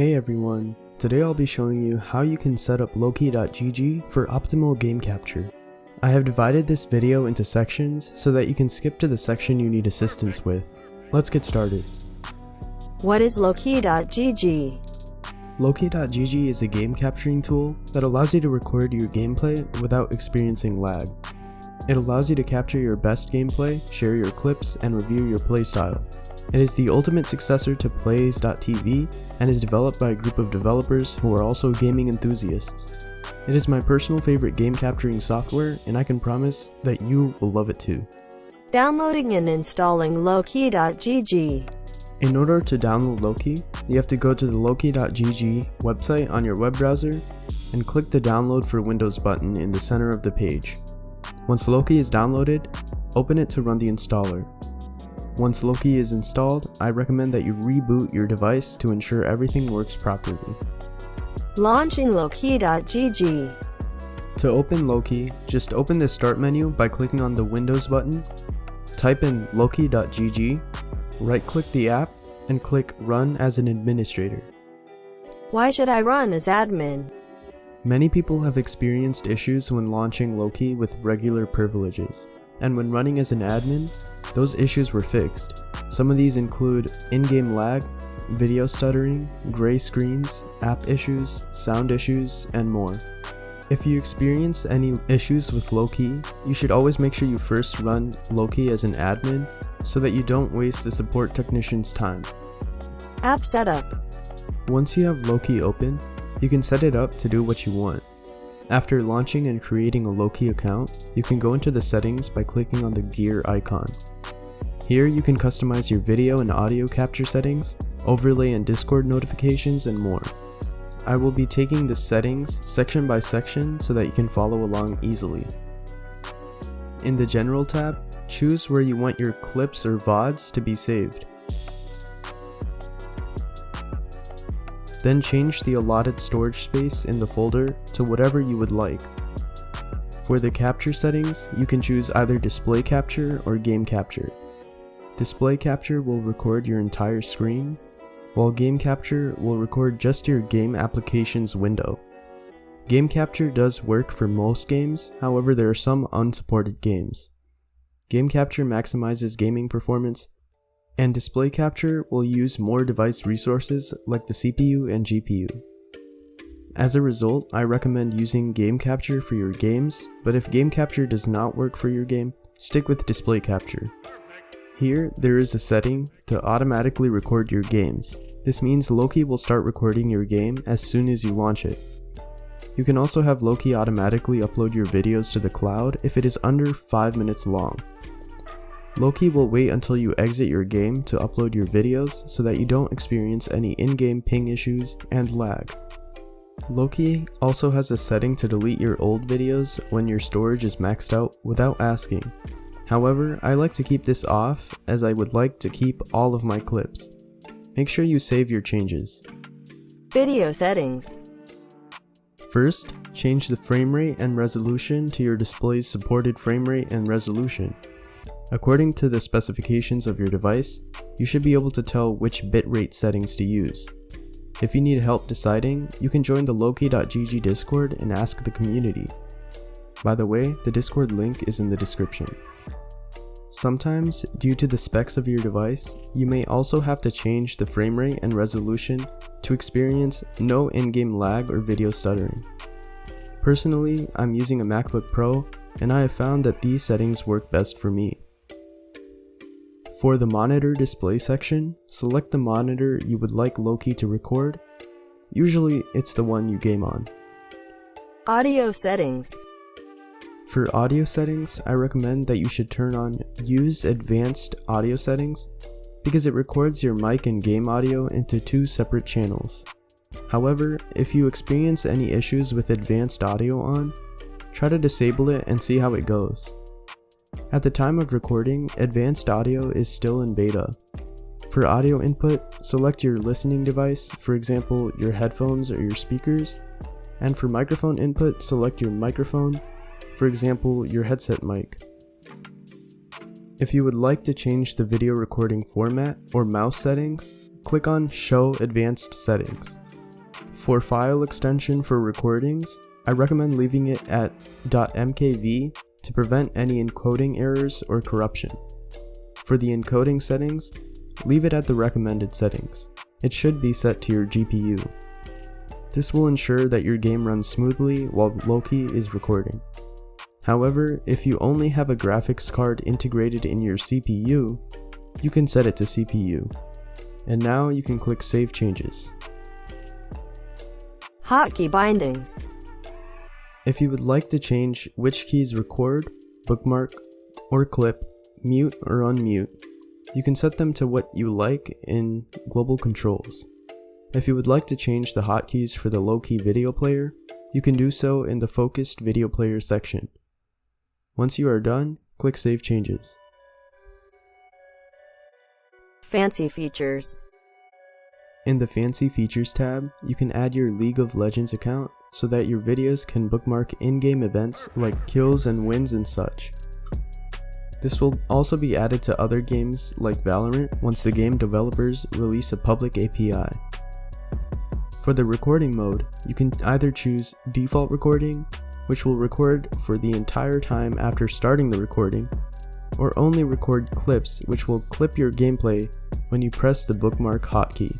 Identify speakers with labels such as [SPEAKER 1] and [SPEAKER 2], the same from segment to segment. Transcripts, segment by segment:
[SPEAKER 1] Hey everyone, today I'll be showing you how you can set up Lowkey.gg for optimal game capture. I have divided this video into sections so that you can skip to the section you need assistance with. Let's get started.
[SPEAKER 2] What is Lowkey.gg?
[SPEAKER 1] Lowkey.gg is a game capturing tool that allows you to record your gameplay without experiencing lag. It allows you to capture your best gameplay, share your clips, and review your playstyle. It is the ultimate successor to Plays.tv and is developed by a group of developers who are also gaming enthusiasts. It is my personal favorite game capturing software, and I can promise that you will love it too.
[SPEAKER 2] Downloading and installing Lowkey.gg.
[SPEAKER 1] In order to download Lowkey, you have to go to the Lowkey.gg website on your web browser and click the Download for Windows button in the center of the page. Once Lowkey is downloaded, open it to run the installer. Once Lowkey is installed, I recommend that you reboot your device to ensure everything works properly.
[SPEAKER 2] Launching Lowkey.gg.
[SPEAKER 1] To open Lowkey, just open the Start menu by clicking on the Windows button, type in Lowkey.gg, right-click the app, and click Run as an administrator.
[SPEAKER 2] Why should I run as admin?
[SPEAKER 1] Many people have experienced issues when launching Lowkey with regular privileges, and when running as an admin, those issues were fixed. Some of these include in-game lag, video stuttering, gray screens, app issues, sound issues, and more. If you experience any issues with Lowkey, you should always make sure you first run Lowkey as an admin so that you don't waste the support technician's time.
[SPEAKER 2] App setup.
[SPEAKER 1] Once you have Lowkey open, you can set it up to do what you want. After launching and creating a Lowkey account, you can go into the settings by clicking on the gear icon. Here you can customize your video and audio capture settings, overlay and Discord notifications, and more. I will be taking the settings section by section so that you can follow along easily. In the General tab, choose where you want your clips or VODs to be saved. Then change the allotted storage space in the folder to whatever you would like. For the capture settings, you can choose either display capture or game capture. Display capture will record your entire screen, while game capture will record just your game application's window. Game capture does work for most games, however there are some unsupported games. Game capture maximizes gaming performance, and display capture will use more device resources like the CPU and GPU. As a result, I recommend using game capture for your games, but if game capture does not work for your game, stick with display capture. Here, there is a setting to automatically record your games. This means Lowkey will start recording your game as soon as you launch it. You can also have Lowkey automatically upload your videos to the cloud if it is under 5 minutes long. Lowkey will wait until you exit your game to upload your videos so that you don't experience any in-game ping issues and lag. Lowkey also has a setting to delete your old videos when your storage is maxed out without asking. However, I like to keep this off as I would like to keep all of my clips. Make sure you save your changes.
[SPEAKER 2] Video settings.
[SPEAKER 1] First, change the frame rate and resolution to your display's supported frame rate and resolution. According to the specifications of your device, you should be able to tell which bitrate settings to use. If you need help deciding, you can join the Lowkey.gg Discord and ask the community. By the way, the Discord link is in the description. Sometimes, due to the specs of your device, you may also have to change the frame rate and resolution to experience no in-game lag or video stuttering. Personally, I'm using a MacBook Pro, and I have found that these settings work best for me. For the monitor display section, select the monitor you would like Lowkey to record. Usually, it's the one you game on.
[SPEAKER 2] Audio settings.
[SPEAKER 1] For audio settings, I recommend that you should turn on Use Advanced Audio Settings because it records your mic and game audio into 2 separate channels. However, if you experience any issues with advanced audio on, try to disable it and see how it goes. At the time of recording, advanced audio is still in beta. For audio input, select your listening device, for example your headphones or your speakers, and for microphone input, select your microphone, for example your headset mic. If you would like to change the video recording format or mouse settings, click on Show Advanced Settings. For file extension for recordings, I recommend leaving it at .mkv to prevent any encoding errors or corruption. For the encoding settings, leave it at the recommended settings. It should be set to your GPU. This will ensure that your game runs smoothly while Lowkey is recording. However, if you only have a graphics card integrated in your CPU, you can set it to CPU. And now you can click Save Changes.
[SPEAKER 2] Hotkey Bindings.
[SPEAKER 1] If you would like to change which keys record, bookmark, or clip, mute or unmute, you can set them to what you like in Global Controls. If you would like to change the hotkeys for the Lowkey video player, you can do so in the Focused Video Player section. Once you are done, click Save Changes.
[SPEAKER 2] Fancy features.
[SPEAKER 1] In the Fancy Features tab, you can add your League of Legends account so that your videos can bookmark in-game events like kills and wins and such. This will also be added to other games like Valorant once the game developers release a public API. For the recording mode, you can either choose Default Recording, which will record for the entire time after starting the recording, or only record clips, which will clip your gameplay when you press the bookmark hotkey.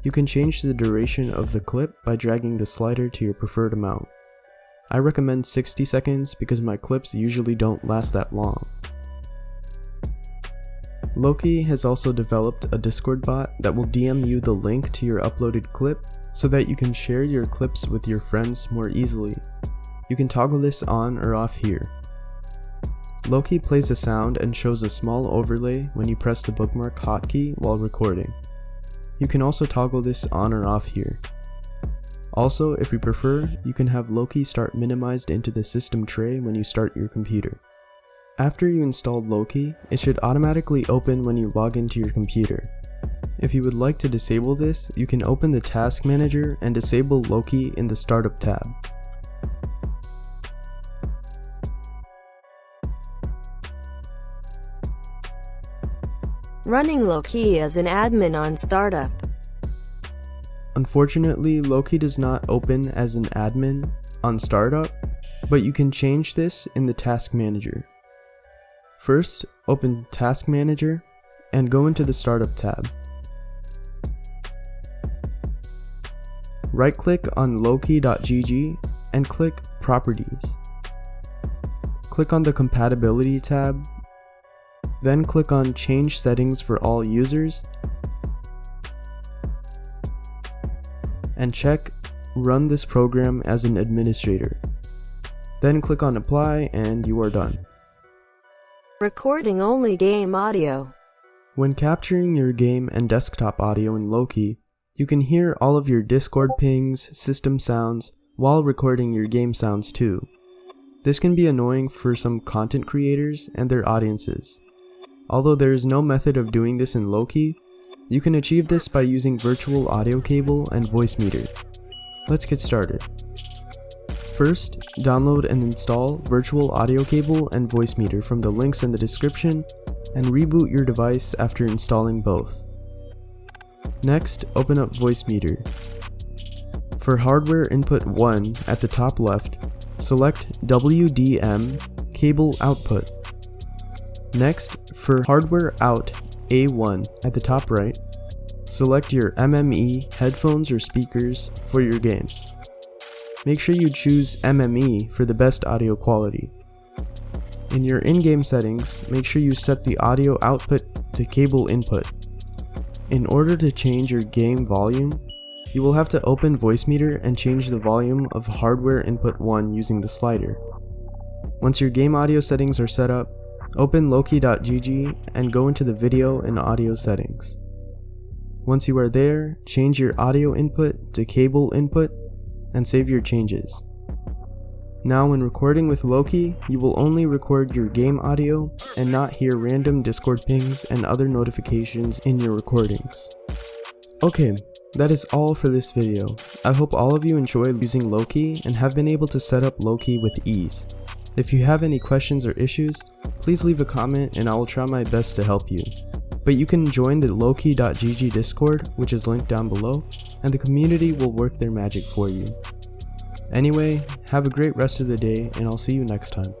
[SPEAKER 1] You can change the duration of the clip by dragging the slider to your preferred amount. I recommend 60 seconds because my clips usually don't last that long. Lowkey has also developed a Discord bot that will DM you the link to your uploaded clip so that you can share your clips with your friends more easily. You can toggle this on or off here. Lowkey plays a sound and shows a small overlay when you press the bookmark hotkey while recording. You can also toggle this on or off here. Also, if you prefer, you can have Lowkey start minimized into the system tray when you start your computer. After you installed Lowkey, it should automatically open when you log into your computer. If you would like to disable this, you can open the Task Manager and disable Lowkey in the Startup tab.
[SPEAKER 2] Running Lowkey as an admin on startup.
[SPEAKER 1] Unfortunately, Lowkey does not open as an admin on startup, but you can change this in the Task Manager. First, open Task Manager and go into the Startup tab. Right-click on lowkey.gg and click Properties. Click on the Compatibility tab, then click on Change Settings for all users, and check Run this program as an administrator. Then click on Apply and you are done.
[SPEAKER 2] Recording only game audio.
[SPEAKER 1] When capturing your game and desktop audio in Lowkey, you can hear all of your Discord pings, system sounds, while recording your game sounds too. This can be annoying for some content creators and their audiences. Although there is no method of doing this in Lowkey, you can achieve this by using virtual audio cable and voice meter. Let's get started. First, download and install virtual audio cable and voice meter from the links in the description and reboot your device after installing both. Next, open up voice meter. For hardware input 1 at the top left, select WDM cable output. Next, for hardware out A1 at the top right, select your MME headphones or speakers for your games. Make sure you choose MME for the best audio quality. In your in-game settings, make sure you set the audio output to cable input. In order to change your game volume, you will have to open voice meter and change the volume of hardware input 1 using the slider. Once your game audio settings are set up, open lowkey.gg and go into the video and audio settings. Once you are there, change your audio input to cable input and save your changes. Now when recording with Lowkey, you will only record your game audio and not hear random Discord pings and other notifications in your recordings. Okay, that is all for this video. I hope all of you enjoy using Lowkey and have been able to set up Lowkey with ease. If you have any questions or issues, please leave a comment and I will try my best to help you. But you can join the Lowkey.gg Discord, which is linked down below, and the community will work their magic for you. Anyway, have a great rest of the day, and I'll see you next time.